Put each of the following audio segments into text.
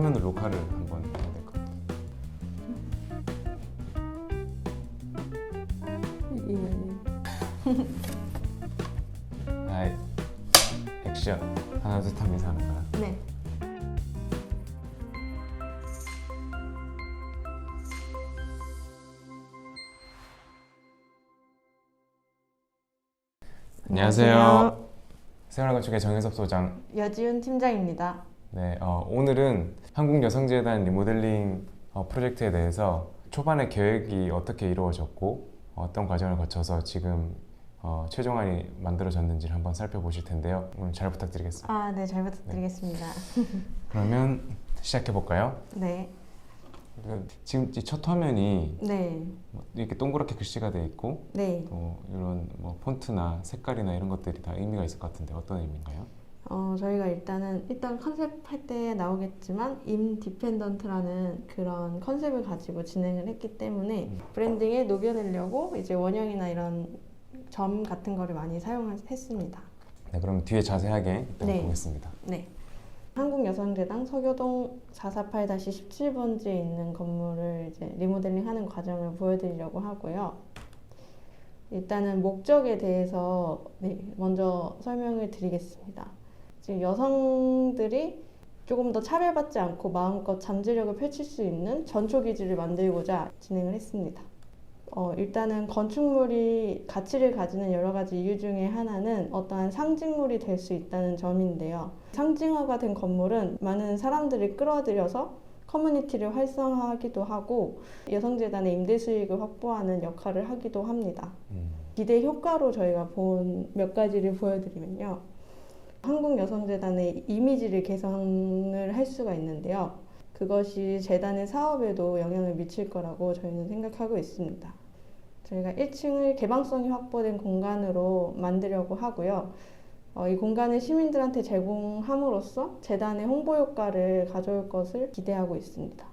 화면으로 녹화를 한번 해야 될 것 같아요. 아이, 액션. 하나 둘 하면서 하는 거야. 네. 안녕하세요. 생활건축의 정혜섭 소장. 여지훈 팀장입니다. 네, 오늘은 한국여성재단 리모델링 프로젝트에 대해서 초반에 계획이 어떻게 이루어졌고 어떤 과정을 거쳐서 지금 최종안이 만들어졌는지를 한번 살펴보실 텐데요. 오늘 잘 부탁드리겠습니다. 네, 잘 부탁드리겠습니다. 그러면 시작해 볼까요? 네. 지금 이 첫 화면이 네. 이렇게 동그랗게 글씨가 돼 있고 네. 또 이런 폰트나 색깔이나 이런 것들이 다 의미가 있을 것 같은데 어떤 의미인가요? 저희가 일단 컨셉 할 때 나오겠지만 인디펜던트라는 그런 컨셉을 가지고 진행을 했기 때문에 브랜딩에 녹여내려고 이제 원형이나 이런 점 같은 거를 많이 사용했습니다. 네, 그럼 뒤에 자세하게 일단 네. 보겠습니다. 네. 한국여성재단 서교동 448-17번지에 있는 건물을 이제 리모델링하는 과정을 보여드리려고 하고요. 일단은 목적에 대해서 먼저 설명을 드리겠습니다. 지금 여성들이 조금 더 차별받지 않고 마음껏 잠재력을 펼칠 수 있는 전초기지를 만들고자 진행을 했습니다. 일단은 건축물이 가치를 가지는 여러 가지 이유 중에 하나는 어떠한 상징물이 될 수 있다는 점인데요. 상징화가 된 건물은 많은 사람들을 끌어들여서 커뮤니티를 활성화하기도 하고 여성재단의 임대 수익을 확보하는 역할을 하기도 합니다. 기대 효과로 저희가 본 몇 가지를 보여드리면요. 한국여성재단의 이미지를 개선을 할 수가 있는데요. 그것이 재단의 사업에도 영향을 미칠 거라고 저희는 생각하고 있습니다. 저희가 1층을 개방성이 확보된 공간으로 만들려고 하고요. 이 공간을 시민들한테 제공함으로써 재단의 홍보 효과를 가져올 것을 기대하고 있습니다.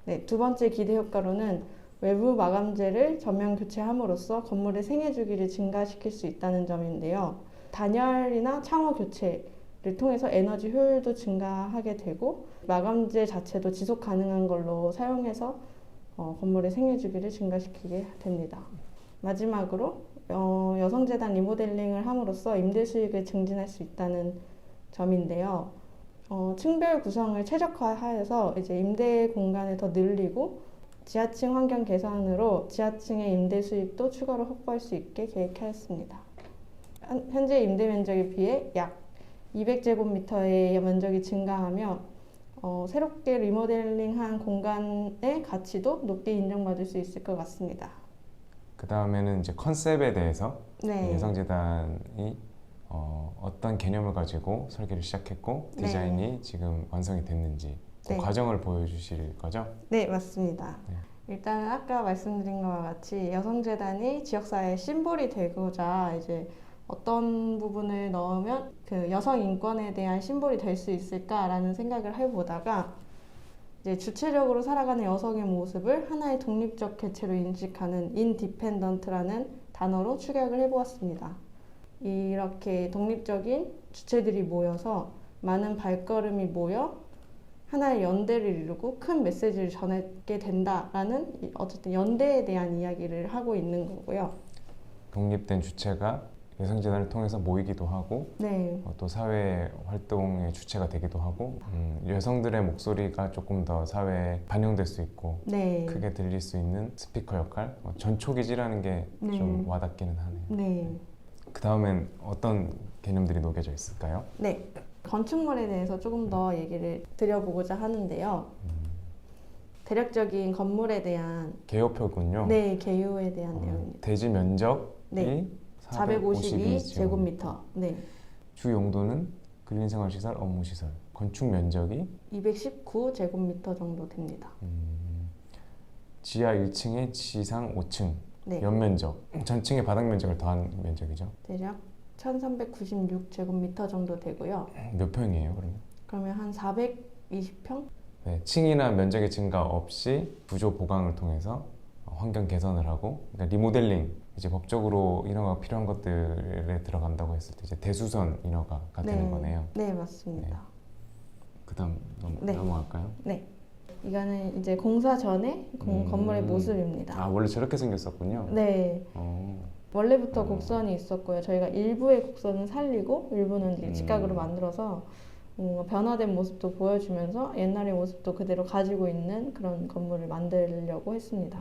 네, 두 번째 기대 효과로는 외부 마감재를 전면 교체함으로써 건물의 생애 주기를 증가시킬 수 있다는 점인데요. 단열이나 창호 교체를 통해서 에너지 효율도 증가하게 되고 마감재 자체도 지속 가능한 걸로 사용해서 건물의 생애 주기를 증가시키게 됩니다. 마지막으로 여성재단 리모델링을 함으로써 임대 수익을 증진할 수 있다는 점인데요. 층별 구성을 최적화하여서 이제 임대 공간을 더 늘리고 지하층 환경 개선으로 지하층의 임대 수익도 추가로 확보할 수 있게 계획하였습니다. 현재 임대 면적에 비해 약 200제곱미터의 면적이 증가하며 새롭게 리모델링한 공간의 가치도 높게 인정받을 수 있을 것 같습니다. 그 다음에는 이제 컨셉에 대해서 네. 여성재단이 어떤 개념을 가지고 설계를 시작했고 디자인이 지금 완성이 됐는지 그 네. 과정을 보여주실 거죠? 네, 맞습니다. 네. 일단 아까 말씀드린 것과 같이 여성재단이 지역사회의 심볼이 되고자 이제 어떤 부분을 넣으면 그 여성 인권에 대한 심볼이 될 수 있을까라는 생각을 해보다가 이제 주체적으로 살아가는 여성의 모습을 하나의 독립적 개체로 인식하는 인디펜던트라는 단어로 축약을 해보았습니다. 이렇게 독립적인 주체들이 모여서 많은 발걸음이 모여 하나의 연대를 이루고 큰 메시지를 전하게 된다라는 어쨌든 연대에 대한 이야기를 하고 있는 거고요. 독립된 주체가 여성재단을 통해서 모이기도 하고 네. 또 사회 활동의 주체가 되기도 하고 여성들의 목소리가 조금 더 사회에 반영될 수 있고 네. 크게 들릴 수 있는 스피커 역할, 전초기지라는 게 좀 와닿기는 하네요. 네. 그 다음엔 어떤 개념들이 녹여져 있을까요? 네. 건축물에 대해서 조금 더 얘기를 드려보고자 하는데요. 대략적인 건물에 대한 개요표군요. 네, 개요에 대한 내용입니다. 대지 면적이 네. 452제곱미터. 네. 주 용도는 근린생활시설, 업무시설. 건축 면적이 219제곱미터 정도 됩니다. 지하 1층에 지상 5층. 네. 연면적. 전층의 바닥 면적을 더한 면적이죠. 대략 1396제곱미터 정도 되고요. 몇 평이에요, 그러면? 그러면 한 420평? 네, 층이나 면적의 증가 없이 구조 보강을 통해서 환경 개선을 하고, 그러니까 리모델링, 이제 법적으로 인허가가 필요한 것들에 들어간다고 했을 때 이제 대수선 인허가가 되는 거네요. 네, 맞습니다. 그다음 네. 넘어갈까요? 네. 이거는 이제 공사 전에 건물의 모습입니다. 아 원래 저렇게 생겼었군요. 네. 원래부터 음. 곡선이 있었고요. 저희가 일부의 곡선은 살리고 일부는 이제 직각으로 만들어서 뭔가 변화된 모습도 보여주면서 옛날의 모습도 그대로 가지고 있는 그런 건물을 만들려고 했습니다.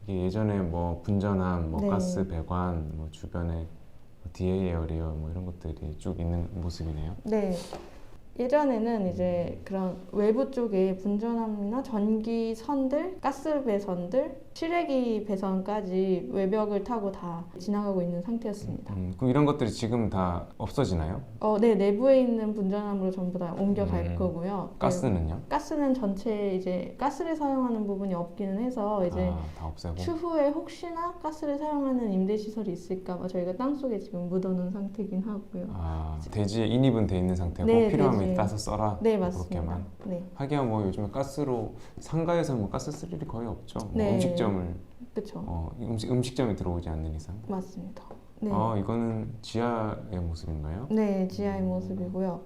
이게 예전에 뭐 분전함, 뭐 네. 가스 배관, 뭐 주변에 뭐 DA 에어리어 뭐 이런 것들이 쭉 있는 모습이네요. 네. 예전에는 이제 그런 외부 쪽에 분전함이나 전기선들, 가스 배선들, 실외기 배선까지 외벽을 타고 다 지나가고 있는 상태였습니다. 그럼 이런 것들이 지금 다 없어지나요? 네, 내부에 있는 분전함으로 전부 다 옮겨갈 거고요. 가스는요? 가스는 전체 이제 가스를 사용하는 부분이 없기는 해서 이제 다 없애고. 추후에 혹시나 가스를 사용하는 임대시설이 있을까봐 저희가 땅속에 지금 묻어놓은 상태이긴 하고요. 대지에 인입은 돼 있는 상태고 네, 필요하면 대지에. 따서 써라. 네, 맞습니다. 그렇게만. 네, 하기야 뭐 요즘에 가스로 상가에서는 뭐 가스 쓸 일이 거의 없죠. 뭐 네. 음식점을 그렇죠. 음식점에 들어오지 않는 이상. 맞습니다. 네, 이거는 지하의 모습인가요? 네, 지하의 모습이고요.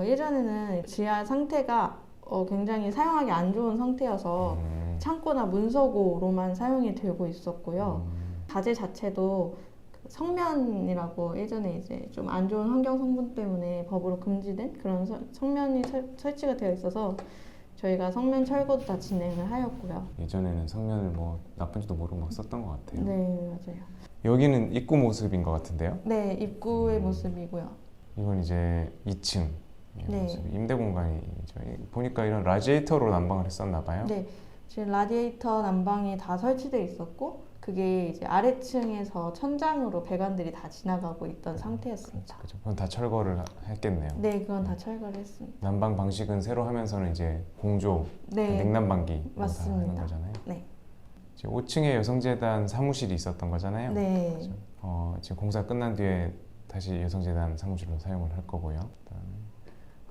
예전에는 지하 상태가 굉장히 사용하기 안 좋은 상태여서 창고나 문서고로만 사용이 되고 있었고요. 자재 자체도 그 성면이라고 예전에 이제 좀 안 좋은 환경 성분 때문에 법으로 금지된 그런 성면이 설치가 되어 있어서 저희가 성면 철거도 다 진행을 하였고요. 예전에는 성면을 뭐 나쁜지도 모르고 막 썼던 것 같아요. 네, 맞아요. 여기는 입구 모습인 것 같은데요? 네, 입구의 모습이고요. 이건 이제 2층 네. 모습. 임대 공간이죠. 보니까 이런 라지에이터로 난방을 했었나 봐요. 네, 지금 라디에이터 난방이 다 설치되어 있었고 그게 이제 아래층에서 천장으로 배관들이 다 지나가고 있던 상태였습니다. 그렇죠. 그럼 다 철거를 했겠네요. 네, 그건 다 철거를 했습니다. 난방 방식은 새로 하면서는 이제 공조, 네, 냉난방기 다 맞습니다. 하는 거잖아요. 네. 지금 5층에 여성재단 사무실이 있었던 거잖아요. 네, 그렇죠? 지금 공사 끝난 뒤에 다시 여성재단 사무실로 사용을 할 거고요. 그다음에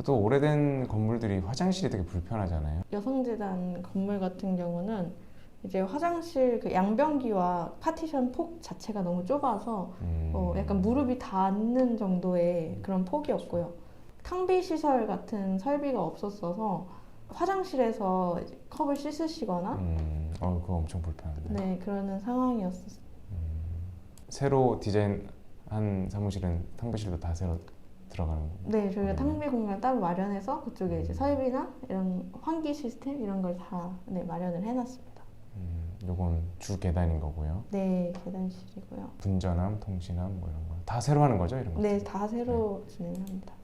또 오래된 건물들이 화장실이 되게 불편하잖아요. 여성재단 건물 같은 경우는 이제 화장실 그 양변기와 파티션 폭 자체가 너무 좁아서 약간 무릎이 닿는 정도의 그런 폭이었고요. 탕비 시설 같은 설비가 없었어서 화장실에서 이제 컵을 씻으시거나 그거 엄청 불편한데. 네, 그러는 상황이었어요. 새로 디자인한 사무실은 탕비실도 다 새로 들어가는 거예요? 네, 저희가 탕비 공간 따로 마련해서 그쪽에 이제 설비나 이런 환기 시스템 이런 걸 다 마련을 해놨습니다. 요건 주 계단인 거고요. 네, 계단실이고요. 분전함, 통신함 뭐 이런 거 다 새로 하는 거죠, 이런 거? 네, 다 새로 진행합니다.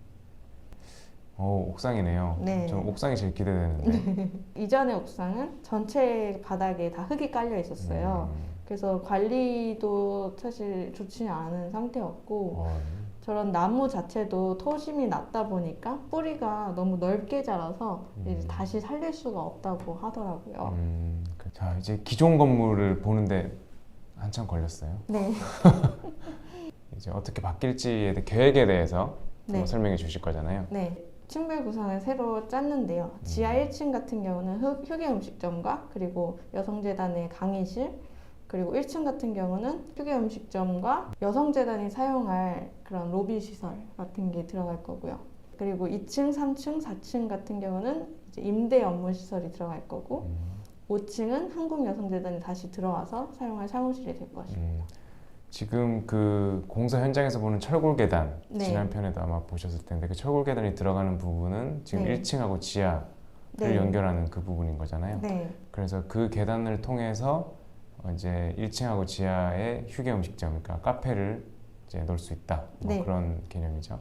옥상이네요. 네. 저는 옥상이 제일 기대되는데. 이전의 옥상은 전체 바닥에 다 흙이 깔려 있었어요. 그래서 관리도 사실 좋지 않은 상태였고 저런 나무 자체도 토심이 낮다 보니까 뿌리가 너무 넓게 자라서 이제 다시 살릴 수가 없다고 하더라고요. 자, 이제 기존 건물을 보는데 한참 걸렸어요. 네. 이제 어떻게 바뀔지에 대해 계획에 대해서 네. 설명해 주실 거잖아요. 네. 층별 구성을 새로 짰는데요. 지하 1층 같은 경우는 휴게 음식점과 그리고 여성재단의 강의실, 그리고 1층 같은 경우는 휴게 음식점과 여성재단이 사용할 그런 로비 시설 같은 게 들어갈 거고요. 그리고 2층, 3층, 4층 같은 경우는 이제 임대 업무 시설이 들어갈 거고 5층은 한국여성재단이 다시 들어와서 사용할 사무실이 될 것입니다. 지금 그 공사 현장에서 보는 철골 계단, 네. 지난 편에도 아마 보셨을 텐데 그 철골 계단이 들어가는 부분은 지금 네. 1층하고 지하를 네. 연결하는 그 부분인 거잖아요. 네. 그래서 그 계단을 통해서 이제 1층하고 지하에 휴게 음식점, 그러니까 카페를 이제 넣을 수 있다. 뭐 네. 그런 개념이죠.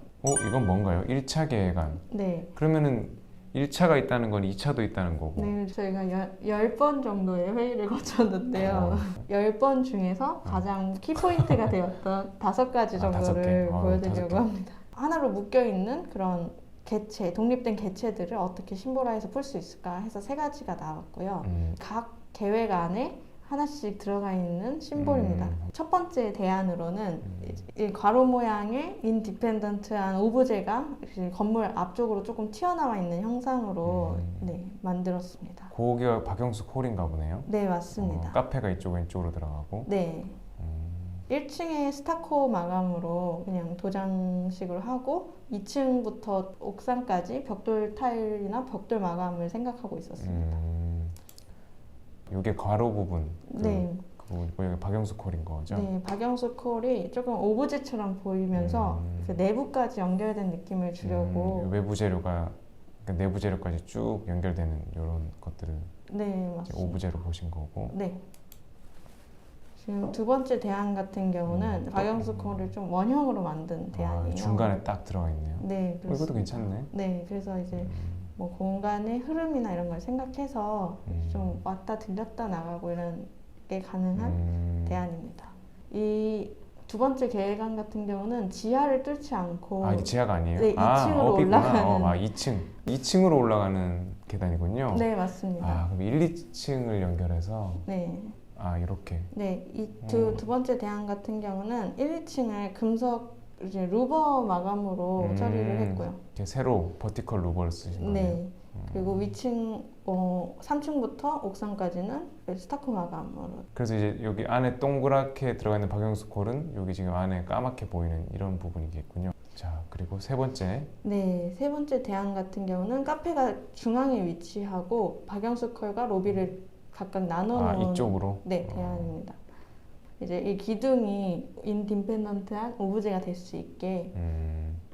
이건 뭔가요? 1차 계획안. 네. 그러면은 1차가 있다는 건 2차도 있다는 거고. 네, 저희가 10번 정도의 회의를 거쳤는데요. 10번 중에서 가장 키포인트가 되었던 5가지 다섯 개. 정도를 다섯 보여드리려고 개. 합니다. 하나로 묶여있는 그런 개체, 독립된 개체들을 어떻게 심볼화해서 풀 수 있을까 해서 3가지가 나왔고요. 각 계획 안에 하나씩 들어가 있는 심볼입니다. 첫 번째 대안으로는 이 괄호 모양의 인디펜던트한 오브제가 건물 앞쪽으로 조금 튀어나와 있는 형상으로 만들었습니다. 거기가 박영수 홀인가 보네요. 네, 맞습니다. 카페가 이쪽 왼쪽으로 들어가고. 네. 1층에 스타코 마감으로 그냥 도장식으로 하고 2층부터 옥상까지 벽돌 타일이나 벽돌 마감을 생각하고 있었습니다. 이게 괄호 부분. 네. 여기 박영수 콜인 거죠? 네, 박영수 콜이 조금 오브제처럼 보이면서 그 내부까지 연결된 느낌을 주려고. 외부 재료가 그러니까 내부 재료까지 쭉 연결되는 이런 것들을 네, 이제 맞습니다. 오브제로 보신 거고. 네. 지금 두 번째 대안 같은 경우는 박영수 콜을 좀 원형으로 만든 대안이에요. 중간에 딱 들어가 있네요. 네, 이것도 그렇습니다. 괜찮네. 네, 그래서 이제 뭐 공간의 흐름이나 이런 걸 생각해서 좀 왔다 들렸다 나가고 이런 게 가능한 대안입니다. 이 두 번째 계획안 같은 경우는 지하를 뚫지 않고 이게 지하가 아니에요? 네, 2층으로 업이구나. 올라가는 2층. 2층으로 올라가는 계단이군요. 네, 맞습니다. 그럼 1, 2층을 연결해서 네. 이렇게. 네, 이 두 번째 대안 같은 경우는 1, 2층을 금속 이제 루버 마감으로 처리를 했고요. 이렇게 새로 버티컬 루버를 쓰신 거예요? 네. 그리고 위층 3층부터 옥상까지는 스타코 마감으로. 그래서 이제 여기 안에 동그랗게 들어가 있는 박영수 콜은 여기 지금 안에 까맣게 보이는 이런 부분이겠군요. 자, 그리고 세 번째. 네, 세 번째 대안 같은 경우는 카페가 중앙에 위치하고 박영수 콜과 로비를 각각 나눠놓은 이쪽으로? 네, 대안입니다. 이제 이 기둥이 인디펜던트한 오브제가 될 수 있게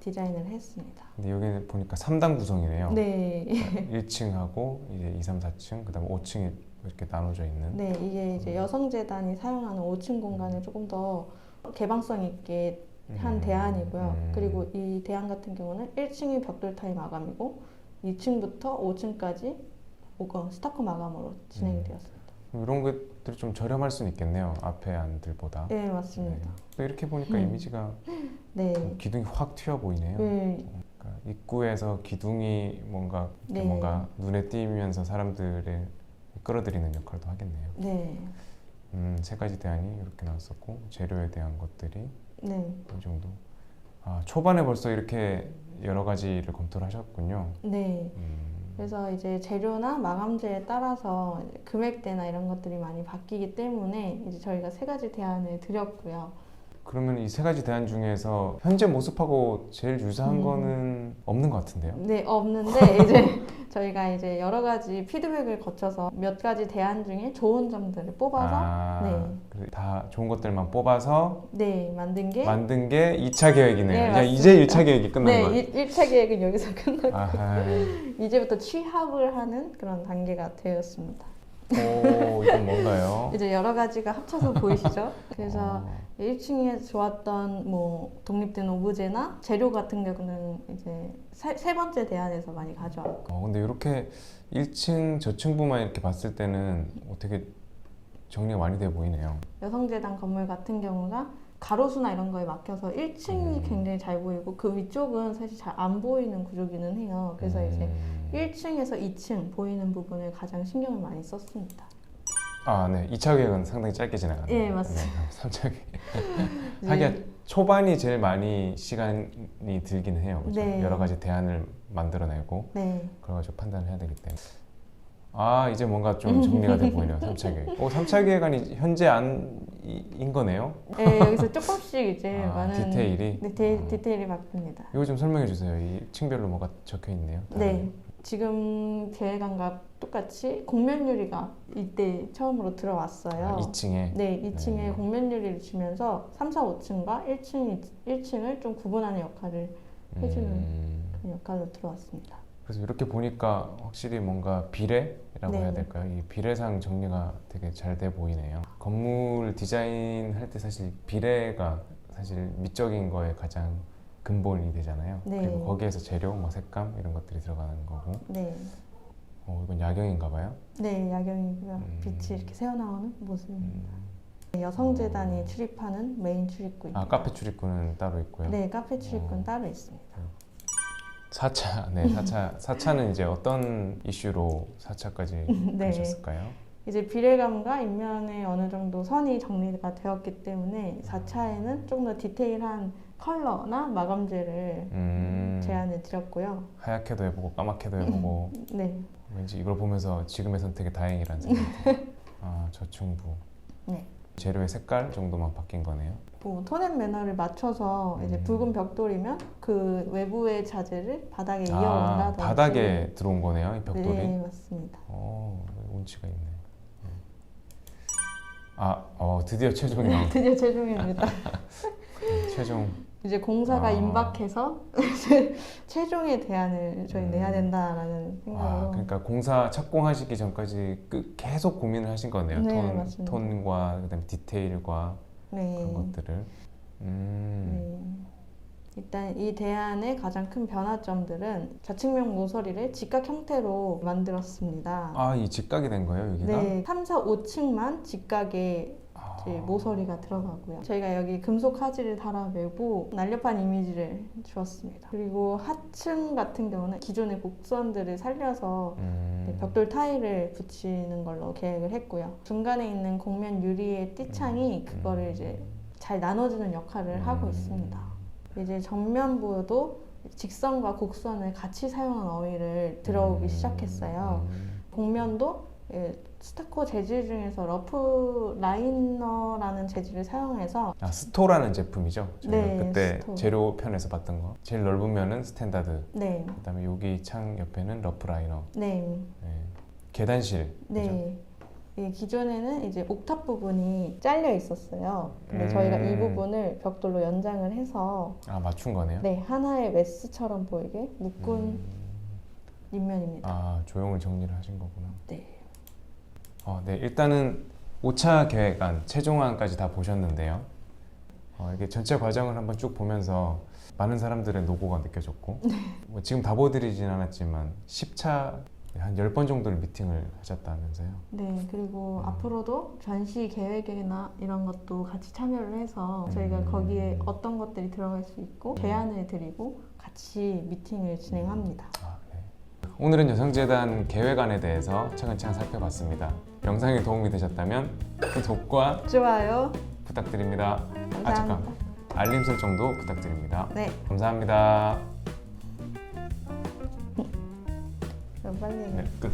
디자인을 했습니다. 근데 여기 보니까 3단 구성이네요. 네. 1층하고 이제 2, 3, 4층, 그다음에 5층이 이렇게 나눠져 있는. 네, 이게 이제 여성재단이 사용하는 5층 공간을 조금 더 개방성 있게 한 대안이고요. 그리고 이 대안 같은 경우는 1층이 벽돌 타일 마감이고 2층부터 5층까지 스타코 마감으로 진행이 되었습니다. 이런 것들이 좀 저렴할 수는 있겠네요. 앞에 안들보다. 네, 맞습니다. 또 이렇게 보니까 이미지가 네. 기둥이 확 튀어 보이네요. 네. 그러니까 입구에서 기둥이 뭔가 네. 뭔가 눈에 띄면서 사람들을 끌어들이는 역할도 하겠네요. 네. 세 가지 대안이 이렇게 나왔었고 재료에 대한 것들이 네. 이 정도. 초반에 벌써 이렇게 여러 가지를 검토를 하셨군요. 네. 그래서 이제 재료나 마감재에 따라서 이제 금액대나 이런 것들이 많이 바뀌기 때문에 이제 저희가 세 가지 대안을 드렸고요. 그러면 이 세 가지 대안 중에서 현재 모습하고 제일 유사한 거는 없는 것 같은데요? 네, 없는데 이제 저희가 이제 여러 가지 피드백을 거쳐서 몇 가지 대안 중에 좋은 점들을 뽑아서 그래서 다 좋은 것들만 뽑아서 네, 만든 게 2차 계획이네요. 네, 야, 이제 맞습니다. 1차 계획이 끝난 거예요. 네, 1차 계획은 여기서 끝났고 아하. 이제부터 취합을 하는 그런 단계가 되었습니다. 이건 뭔가요? 이제 여러 가지가 합쳐서 보이시죠? 그래서 1층에 좋았던 뭐 독립된 오브제나 재료 같은 경우는 이제 세 번째 대안에서 많이 가져왔고. 근데 이렇게 1층 저층부만 이렇게 봤을 때는 되게 정리가 많이 돼 보이네요. 여성재단 건물 같은 경우가 가로수나 이런 거에 막혀서 1층이 굉장히 잘 보이고 그 위쪽은 사실 잘 안 보이는 구조기는 해요. 그래서 이제 1층에서 2층 보이는 부분을 가장 신경을 많이 썼습니다. 네. 2차 계획은 상당히 짧게 지나가네요. 네, 맞습니다. 3차 계획. 하기가 초반이 제일 많이 시간이 들기는 해요. 그렇죠? 네. 여러 가지 대안을 만들어내고 네. 그래가지고 판단을 해야 되기 때문에. 이제 뭔가 좀 정리가 돼 보이네요. 3차 계획. 3차 계획안이 현재 안인 거네요? 네, 여기서 조금씩 이제 많은 디테일이? 네, 디테일이 바뀝니다. 이거 좀 설명해 주세요. 이 층별로 뭐가 적혀 있네요. 네. 지금 계획안과 똑같이 곡면 유리가 이때 처음으로 들어왔어요. 2층에? 네, 2층에 네. 곡면 유리를 주면서 3, 4, 5층과 1층을 좀 구분하는 역할을 해주는 그런 역할로 들어왔습니다. 그래서 이렇게 보니까 확실히 뭔가 비례라고 네. 해야 될까요? 이 비례상 정리가 되게 잘 돼 보이네요. 건물 디자인 할 때 사실 비례가 사실 미적인 거에 가장 근본이 되잖아요. 네. 그리고 거기에서 재료, 뭐 색감 이런 것들이 들어가는 거고. 네, 이건 야경인가 봐요. 네, 야경이고요. 빛이 이렇게 새어나오는 모습입니다. 여성재단이 출입하는 메인 출입구입니다. 카페 출입구는 따로 있고요. 네, 카페 출입구는 따로 있습니다. 4차, 네, 4차는 이제 어떤 이슈로 4차까지 네. 가셨을까요? 이제 비례감과 인면에 어느 정도 선이 정리가 되었기 때문에 4차에는 좀 더 디테일한 컬러나 마감재를 제안을 드렸고요. 하얗게도 해보고 까맣게도 해보고 네. 왠지 이걸 보면서 지금의 선택이 다행이라는 생각이 들어요. 저층부. 네. 재료의 색깔 정도만 바뀐 거네요. 뭐 톤앤 매너를 맞춰서 이제 붉은 벽돌이면 그 외부의 자재를 바닥에 이어온다든지. 바닥에 들어온 거네요, 이 벽돌이. 네, 맞습니다. 운치가 있네. 드디어 최종이 나온. 드디어 최종입니다. 최종. 이제 공사가 아. 임박해서 이제 최종의 대안을 저희 내야 된다라는 생각으로. 그러니까 공사 착공하시기 전까지 계속 고민을 하신 거네요. 네, 맞습니다. 톤과 그다음에 디테일과 네. 그런 것들을. 네. 일단 이 대안의 가장 큰 변화점들은 좌측면 모서리를 직각 형태로 만들었습니다. 이 직각이 된 거예요, 여기가? 네, 3, 4, 5층만 직각에 이제 모서리가 들어가고요. 저희가 여기 금속 하지를 달아매고 날렵한 이미지를 주었습니다. 그리고 하층 같은 경우는 기존의 곡선들을 살려서 벽돌 타일을 붙이는 걸로 계획을 했고요. 중간에 있는 곡면 유리의 띠창이 그거를 이제 잘 나눠주는 역할을 하고 있습니다. 이제 정면부도 직선과 곡선을 같이 사용한 어휘를 들어오기 시작했어요. 곡면도 스타코 재질 중에서 러프 라이너라는 재질을 사용해서 스토라는 제품이죠? 저희가 네, 그때 스토. 재료편에서 봤던 거. 제일 넓은 면은 스탠다드. 네, 그다음에 여기 창 옆에는 러프 라이너. 네, 네. 계단실. 네. 이 기존에는 이제 옥탑 부분이 잘려 있었어요. 근데 저희가 이 부분을 벽돌로 연장을 해서 맞춘 거네요? 네, 하나의 메스처럼 보이게 묶은 립면입니다. 조형을 정리를 하신 거구나. 네. 네, 일단은 5차 계획안, 최종안까지 다 보셨는데요. 이게 전체 과정을 한번 쭉 보면서 많은 사람들의 노고가 느껴졌고 뭐 지금 다 보여드리진 않았지만 10차 한 10번 정도를 미팅을 하셨다면서요? 네, 그리고 앞으로도 전시 계획이나 이런 것도 같이 참여를 해서 저희가 거기에 어떤 것들이 들어갈 수 있고 제안을 드리고 같이 미팅을 진행합니다. 네. 오늘은 여성재단 계획안에 대해서 차근차근 살펴봤습니다. 영상이 도움이 되셨다면 구독과 좋아요. 부탁드립니다. 감사합니다. 알림 설정도 부탁드립니다. 네, 감사합니다. 그럼 빨리. 네, 끝.